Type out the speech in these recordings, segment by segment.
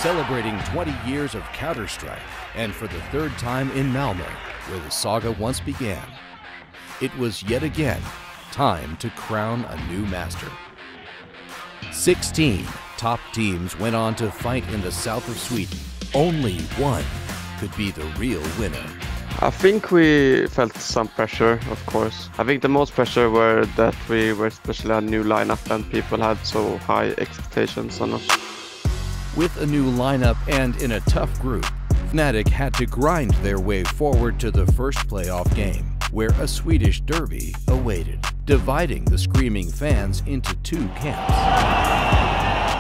celebrating 20 years of Counter-Strike, and for the third time in Malmö, where the saga once began. It was yet again time to crown a new master. 16 top teams went on to fight in the south of Sweden. Only one could be the real winner. I think we felt some pressure, of course. I think the most pressure were that we were especially a new lineup and people had so high expectations on us. With a new lineup and in a tough group, Fnatic had to grind their way forward to the first playoff game, where a Swedish derby awaited, dividing the screaming fans into two camps.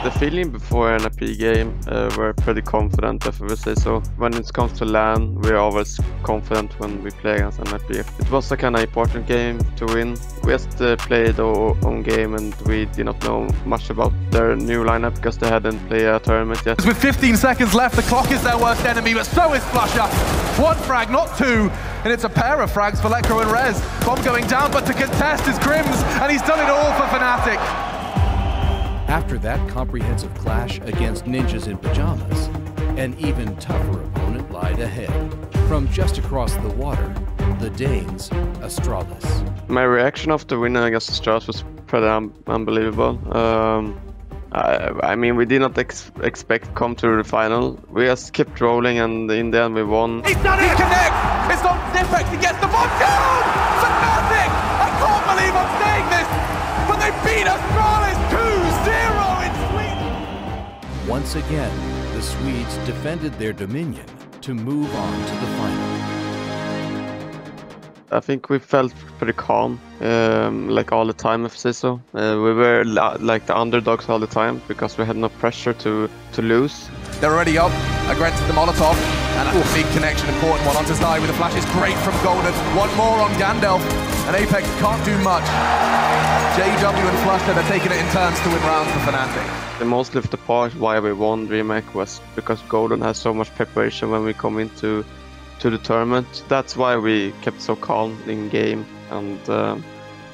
The feeling before an AP game, we're pretty confident, if I would say so. When it comes to LAN, we're always confident when we play against an AP. It was a kind of important game to win. We just played our own game and we did not know much about their new lineup because they hadn't played a tournament yet. With 15 seconds left, the clock is their worst enemy, but so is Flusher. One frag, not two, and it's a pair of frags for Lekro and Rez. Bomb going down, but to contest is Grims, and he's done it all for Fnatic. After that comprehensive clash against Ninjas in Pajamas, an even tougher opponent lied ahead. From just across the water, the Danes, Astralis. My reaction after winning against Astralis was pretty unbelievable. I mean, we did not expect to come to the final. We just kept rolling and in the end we won. He's done it! He connects! It's on Zipex, he gets the bomb down! Fnatic! I can't believe I'm saying this! But they beat Astralis 2-0 in Sweden! Once again, the Swedes defended their dominion to move on to the final. I think we felt pretty calm, like all the time, if I say so. We were like the underdogs all the time because we had no pressure to lose. They're already up against the Molotov, and a big connection, important one onto Zai with the flashes, great from Golden. One more on Gandalf, and Apex can't do much. JW and Flusher, they're taking it in turns to win rounds for Fnatic. The most lifted part why we won DreamHack was because Golden has so much preparation when we come into the tournament. That's why we kept so calm in game, and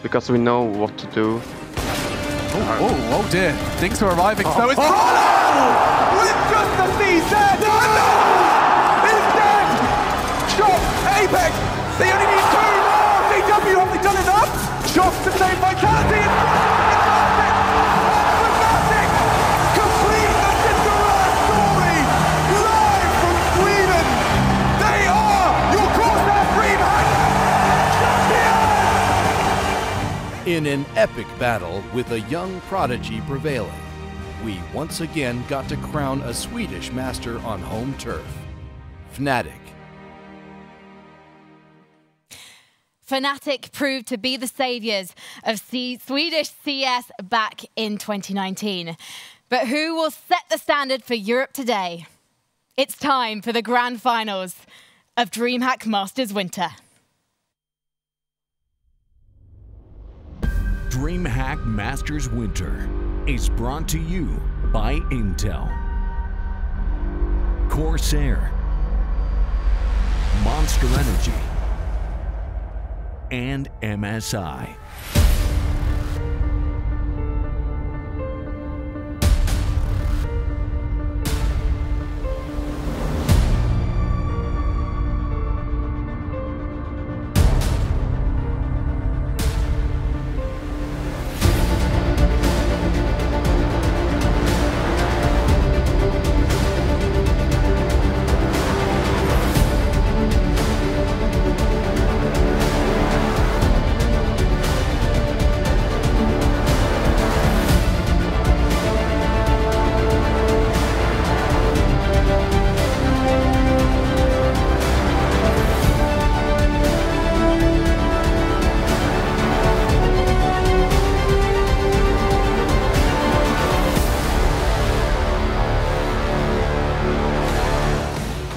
because we know what to do. Oh dear, things are arriving. So it's Prolo! With just the CZ! He's dead! Shot! Apex! They only need two more! CW, have they done enough? Shots to save Vitality! It's Fnatic! Fnatic! Complete the Cinderella story! Live from Sweden! They are your CORSAIR DreamHack champions! In an epic battle with a young prodigy prevailing, we once again got to crown a Swedish master on home turf. Fnatic. Fnatic proved to be the saviours of Swedish CS back in 2019. But who will set the standard for Europe today? It's time for the grand finals of DreamHack Masters Winter. DreamHack Masters Winter is brought to you by Intel, CORSAIR, Monster Energy, and MSI.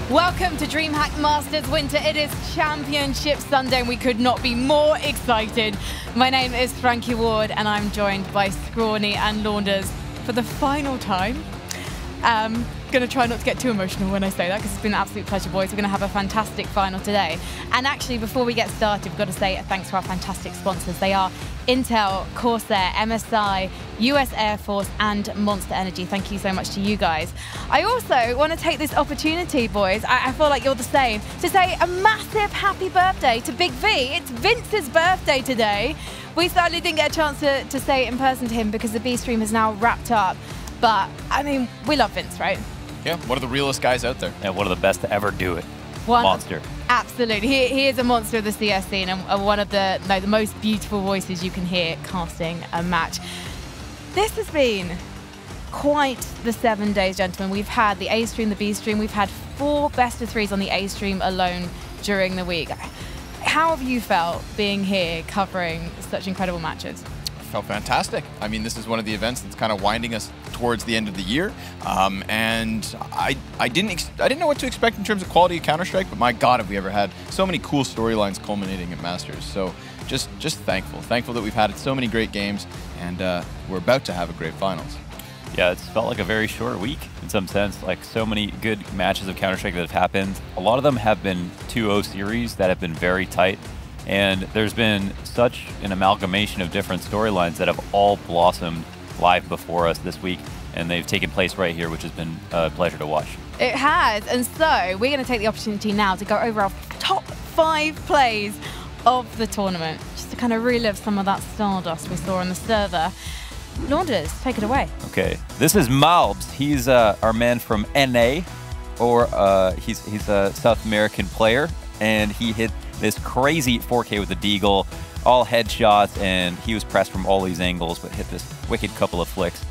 Welcome to DreamHack Masters Winter. It is Championship Sunday and we could not be more excited. My name is Frankie Ward and I'm joined by Scrawny and Launders for the final time. Going to try not to get too emotional when I say that, because it's been an absolute pleasure, boys. We're going to have a fantastic final today. And actually, before we get started, we've got to say thanks to our fantastic sponsors. They are Intel, Corsair, MSI, US Air Force, and Monster Energy. Thank you so much to you guys. I also want to take this opportunity, boys, I feel like you're the same, to say a massive happy birthday to Big V. It's Vince's birthday today. We sadly didn't get a chance to say it in person to him because the B stream is now wrapped up. But, I mean, we love Vince, right? Yeah, one of the realest guys out there. And one of the best to ever do it. Monster. Absolutely. He is a monster of the CS scene and one of the most beautiful voices you can hear casting a match. This has been quite the 7 days, gentlemen. We've had the A stream, the B stream. We've had 4 best of 3s on the A stream alone during the week. How have you felt being here covering such incredible matches? Felt fantastic. I mean, this is one of the events that's kind of winding us towards the end of the year, and I didn't know what to expect in terms of quality of Counter-Strike, but my God, have we ever had so many cool storylines culminating at Masters. So just thankful that we've had so many great games, and we're about to have a great finals. Yeah, it's felt like a very short week in some sense. Like, so many good matches of Counter-Strike that have happened. A lot of them have been 2-0 series that have been very tight. And there's been such an amalgamation of different storylines that have all blossomed live before us this week, and they've taken place right here, which has been a pleasure to watch. It has, and so we're going to take the opportunity now to go over our top 5 plays of the tournament, just to kind of relive some of that stardust we saw on the server. Launders, take it away. Okay, this is Malbs. He's our man from NA, or he's a South American player, and he hit this crazy 4K with the Deagle, all headshots, and he was pressed from all these angles, but hit this wicked couple of flicks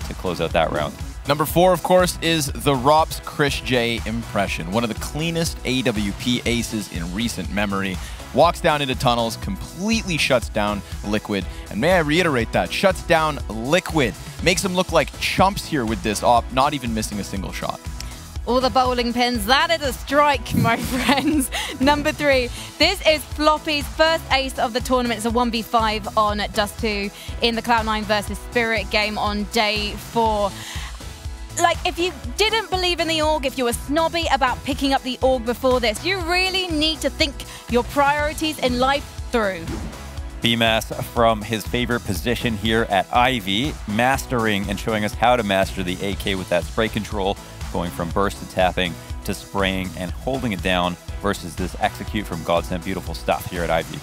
to close out that round. Number 4, of course, is the Rops Chris J impression. One of the cleanest AWP aces in recent memory. Walks down into tunnels, completely shuts down Liquid. And may I reiterate that, shuts down Liquid. Makes them look like chumps here with this op, not even missing a single shot. All the bowling pins, that is a strike, my friends. Number 3, this is Floppy's first ace of the tournament. It's a 1v5 on Dust 2 in the Cloud9 versus Spirit game on day 4. Like, if you didn't believe in the AUG, if you were snobby about picking up the AUG before this, you really need to think your priorities in life through. BMAS from his favorite position here at Ivy, mastering and showing us how to master the AK with that spray control, going from burst to tapping to spraying and holding it down versus this execute from Godsent. Beautiful stuff here at Ivy.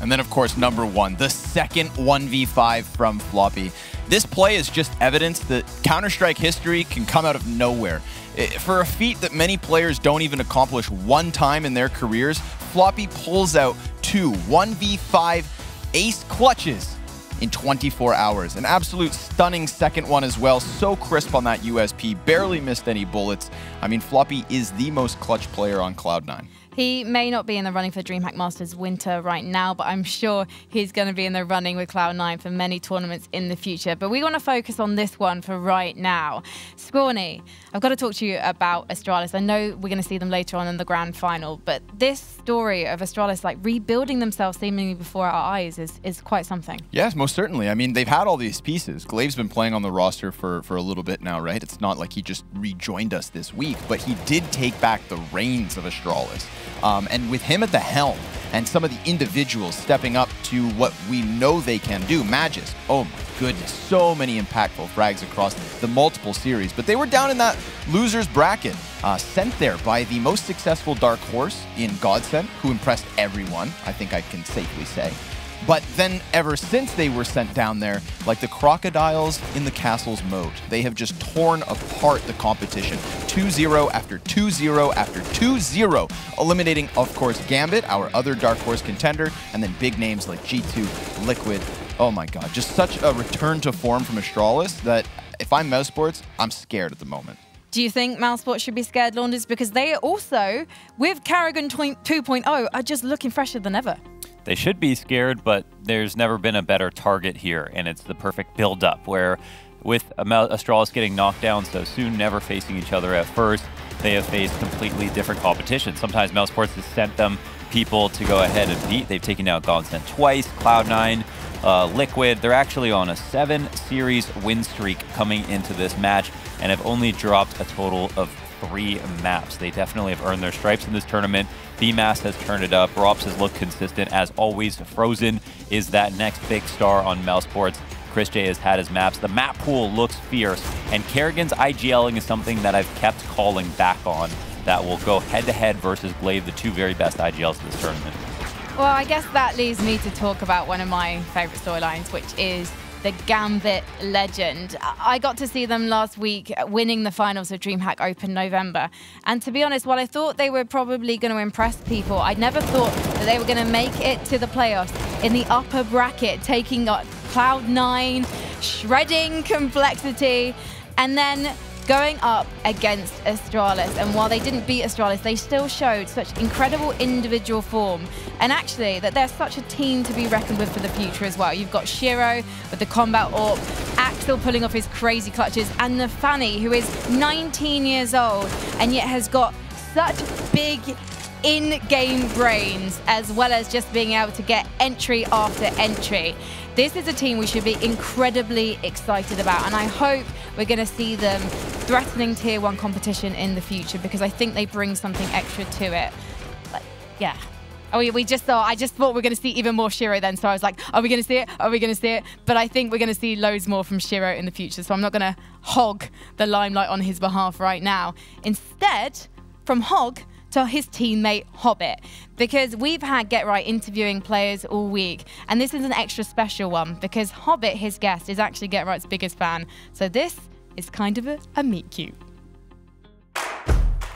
And then, of course, number 1, the second 1v5 from Floppy. This play is just evidence that Counter-Strike history can come out of nowhere. For a feat that many players don't even accomplish one time in their careers, Floppy pulls out 2 1v5 ace clutches in 24 hours. An absolute stunning second one as well. So crisp on that USP, barely missed any bullets. I mean, Floppy is the most clutch player on Cloud9. He may not be in the running for DreamHack Masters Winter right now, but I'm sure he's going to be in the running with Cloud9 for many tournaments in the future. But we want to focus on this one for right now. Scrawny, I've got to talk to you about Astralis. I know we're going to see them later on in the grand final, but this story of Astralis like rebuilding themselves seemingly before our eyes is quite something. Yes, most certainly. I mean, they've had all these pieces. Glaive's been playing on the roster for a little bit now, right? It's not like he just rejoined us this week, but he did take back the reins of Astralis. And with him at the helm and some of the individuals stepping up to what we know they can do, Magis, oh my goodness, so many impactful frags across the multiple series. But they were down in that loser's bracket, sent there by the most successful Dark Horse in Godsent, who impressed everyone, I think I can safely say. But then ever since they were sent down there, like the crocodiles in the castle's moat, they have just torn apart the competition. 2-0 after 2-0 after 2-0, eliminating, of course, Gambit, our other Dark Horse contender, and then big names like G2, Liquid. Oh my God, just such a return to form from Astralis that if I'm Mousesports, I'm scared at the moment. Do you think Mousesports should be scared, Launders? Because they also, with Karrigan 2.0, are just looking fresher than ever. They should be scared, but there's never been a better target here, and it's the perfect build-up, where with Astralis getting knocked down so soon, never facing each other at first, they have faced completely different competition. Sometimes Mousesports has sent them people to go ahead and beat. They've taken out Godsent twice, Cloud9 Liquid. They're actually on a 7-series win streak coming into this match and have only dropped a total of 3 maps. They definitely have earned their stripes in this tournament. BMAS has turned it up. Rops has looked consistent as always. Frozen is that next big star on Mel Sports. Chris J has had his maps. The map pool looks fierce, and Kerrigan's IGLing is something that I've kept calling back on that will go head-to-head versus Glaive, the 2 very best IGLs of this tournament. Well, I guess that leads me to talk about one of my favorite storylines, which is the Gambit legend. I got to see them last week winning the finals of DreamHack Open November. And to be honest, while I thought they were probably going to impress people, I never thought that they were going to make it to the playoffs in the upper bracket, taking Cloud9, shredding Complexity, and then going up against Astralis. And while they didn't beat Astralis, they still showed such incredible individual form. And actually, that they're such a team to be reckoned with for the future as well. You've got Shiro with the Combat Orb, Axel pulling off his crazy clutches, and Nafani, who is 19 years old and yet has got such big in-game brains, as well as just being able to get entry after entry. This is a team we should be incredibly excited about, and I hope we're going to see them threatening Tier 1 competition in the future, because I think they bring something extra to it. Like, yeah. I just thought we're going to see even more Shiro then, so I was like, are we going to see it? Are we going to see it? But I think we're going to see loads more from Shiro in the future, so I'm not going to hog the limelight on his behalf right now. Instead, from Hog to his teammate Hobbit, because we've had Get Right interviewing players all week, and this is an extra special one because Hobbit, his guest, is actually Get Right's biggest fan, so this is kind of a meet cute.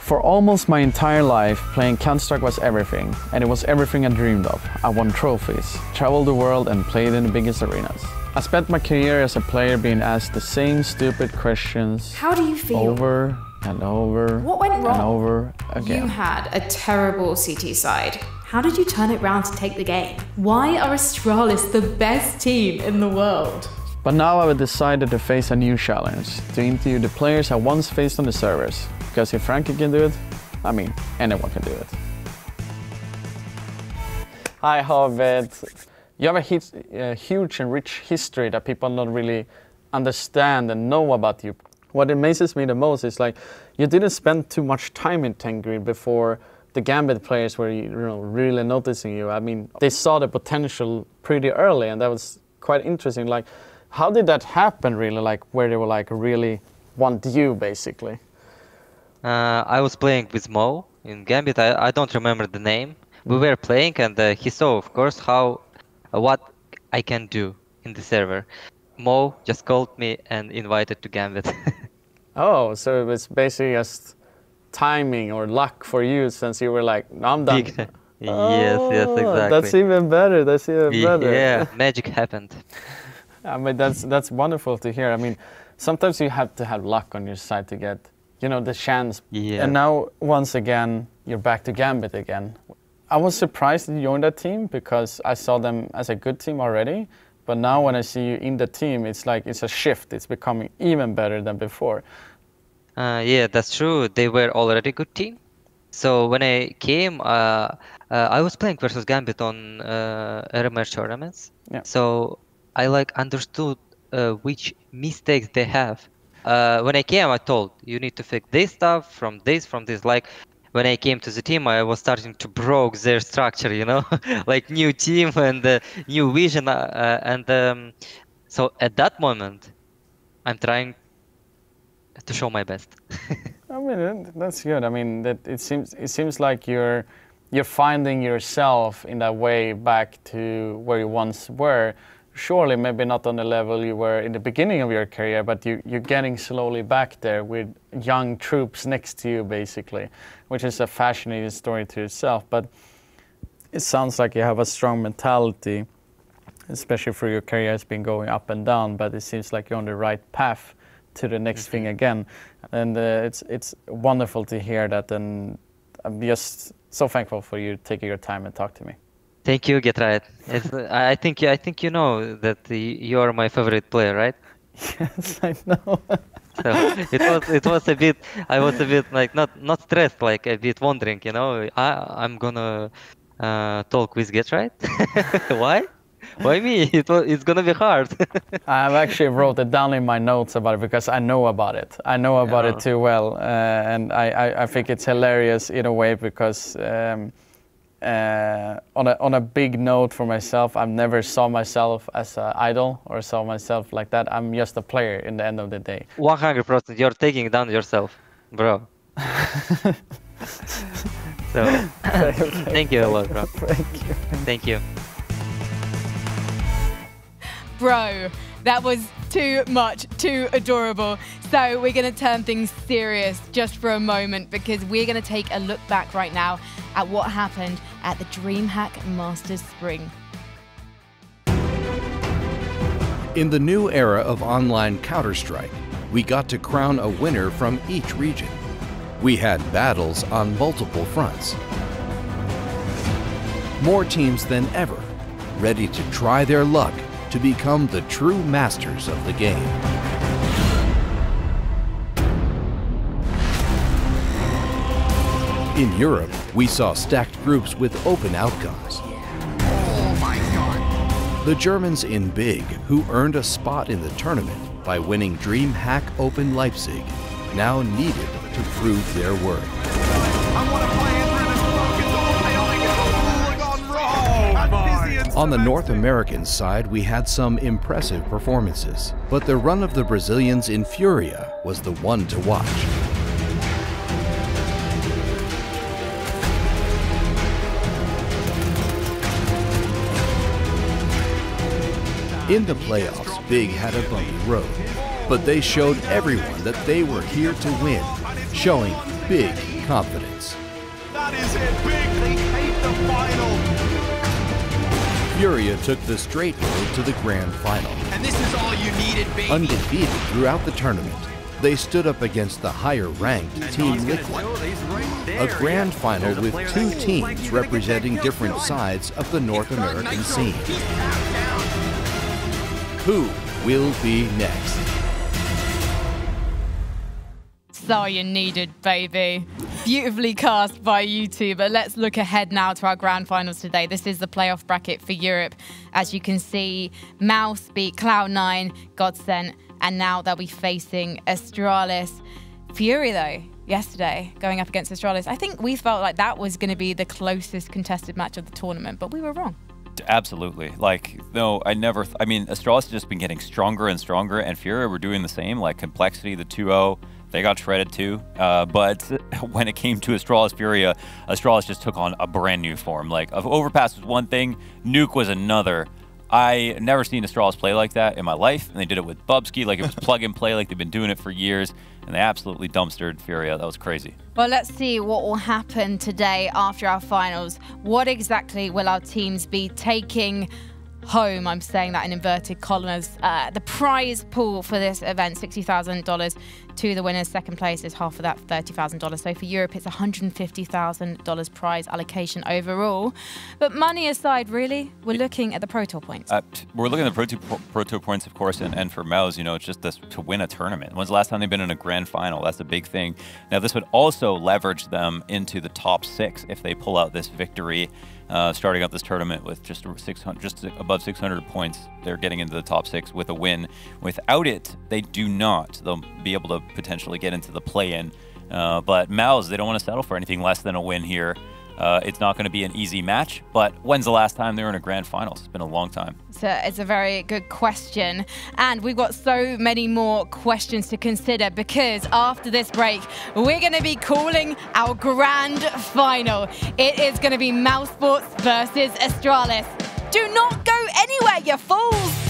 For almost my entire life, playing Counter-Strike was everything, and it was everything I dreamed of. I won trophies, traveled the world, and played in the biggest arenas. I spent my career as a player being asked the same stupid questions. How do you feel? Over and over What went wrong? and over again. You had a terrible CT side. How did you turn it round to take the game? Why are Astralis the best team in the world? But now I've decided to face a new challenge, to interview the players I once faced on the servers. Because if Frankie can do it, I mean, anyone can do it. Hi, Hobbit. You have a huge and rich history that people don't really understand and know about you. What amazes me the most is like, you didn't spend too much time in Tengrid before the Gambit players were really noticing you. I mean, they saw the potential pretty early, and that was quite interesting. Like, how did that happen really? Like, where they were like, really want you, basically? I was playing with Mo in Gambit. I don't remember the name. We were playing, and he saw, of course, what I can do in the server. Mo just called me and invited to Gambit. Oh, so it was basically just timing or luck for you, since you were like, no, I'm done. Yes, exactly. That's even better. That's even better. Yeah, magic happened. I mean, that's wonderful to hear. I mean, sometimes you have to have luck on your side to get, you know, the chance. Yeah. And now, once again, you're back to Gambit again. I was surprised that you joined that team because I saw them as a good team already. But now when I see you in the team, it's like it's a shift. It's becoming even better than before. Yeah, that's true. They were already a good team. So when I came, I was playing versus Gambit on RMR tournaments. Yeah. So I like understood which mistakes they have. When I came, I told you need to fix this stuff from this. Like when I came to the team, I was starting to broke their structure, you know, like new team and new vision. So at that moment, I'm trying to show my best. I mean, that's good. I mean, that it seems like you're finding yourself in that way back to where you once were. Surely, maybe not on the level you were in the beginning of your career, but you're getting slowly back there with young troops next to you, basically, which is a fascinating story to itself. But it sounds like you have a strong mentality, especially for your career has been going up and down, but it seems like you're on the right path to the next thing again. And it's wonderful to hear that, and I'm just so thankful for you taking your time and talk to me. Thank you, Get Right. I think you know that you are my favorite player, right? Yes, I know. So it was a bit. I was a bit like not stressed, like a bit wondering, you know. I'm gonna talk with Get Right. Why? Why me? It's gonna be hard. I've actually wrote it down in my notes about it because I know about it. I know about it too well, and I think it's hilarious in a way because on a big note for myself, I've never saw myself as an idol or saw myself like that. I'm just a player in the end of the day. 100%. You're taking down yourself, bro. So, thank you a lot, bro. Thank you. Thank you. Bro, that was too much, too adorable. So we're going to turn things serious just for a moment because we're going to take a look back right now at what happened at the DreamHack Masters Spring. In the new era of online Counter-Strike, we got to crown a winner from each region. We had battles on multiple fronts. More teams than ever, ready to try their luck to become the true masters of the game. In Europe, we saw stacked groups with open outcomes. Oh my god! The Germans in big, who earned a spot in the tournament by winning DreamHack Open Leipzig, now needed to prove their worth. On the North American side, we had some impressive performances, but the run of the Brazilians in Furia was the one to watch. In the playoffs, Big had a bumpy road, but they showed everyone that they were here to win, showing big confidence. That is it, Big! They take the final! Furia took the straight road to the grand final. And this is all you needed, baby! Undefeated throughout the tournament, they stood up against the higher-ranked Team Liquid. A grand final with two teams representing different sides of the North American scene. Who will be next? That's all you needed, baby. Beautifully cast by you two, but let's look ahead now to our grand finals today. This is the playoff bracket for Europe. As you can see, Mouse beat Cloud9, Godsent, and now they'll be facing Astralis. Fury, though, yesterday, going up against Astralis, I think we felt like that was going to be the closest contested match of the tournament, but we were wrong. Absolutely. Like, no, I mean, Astralis has just been getting stronger and stronger, and Fury were doing the same, like Complexity, the 2-0. They got shredded too, but when it came to Astralis Furia, Astralis just took on a brand new form. Like, Overpass was one thing, Nuke was another. I never seen Astralis play like that in my life, and they did it with Bubsky, like it was plug and play, like they've been doing it for years, and they absolutely dumpstered Furia. That was crazy. Well, let's see what will happen today after our finals. What exactly will our teams be taking home? I'm saying that in inverted commas. The prize pool for this event, $60,000 to the winners. Second place is half of that, $30,000. So for Europe, it's $150,000 prize allocation overall. But money aside, really, we're looking at the Pro Tour points. We're looking at the Pro Tour points, of course, and for Mouse, you know, it's just this, to win a tournament. When's the last time they've been in a grand final? That's a big thing. Now, this would also leverage them into the top 6 if they pull out this victory. Starting out this tournament with just above 600 points, they're getting into the top 6 with a win. Without it, they do not. They'll be able to potentially get into the play-in. But Mouse, they don't want to settle for anything less than a win here. It's not going to be an easy match, but when's the last time they were in a grand finals? It's been a long time. It's a very good question. And we've got so many more questions to consider because after this break, we're going to be calling our grand final. It is going to be Mousesports versus Astralis. Do not go anywhere, you fools!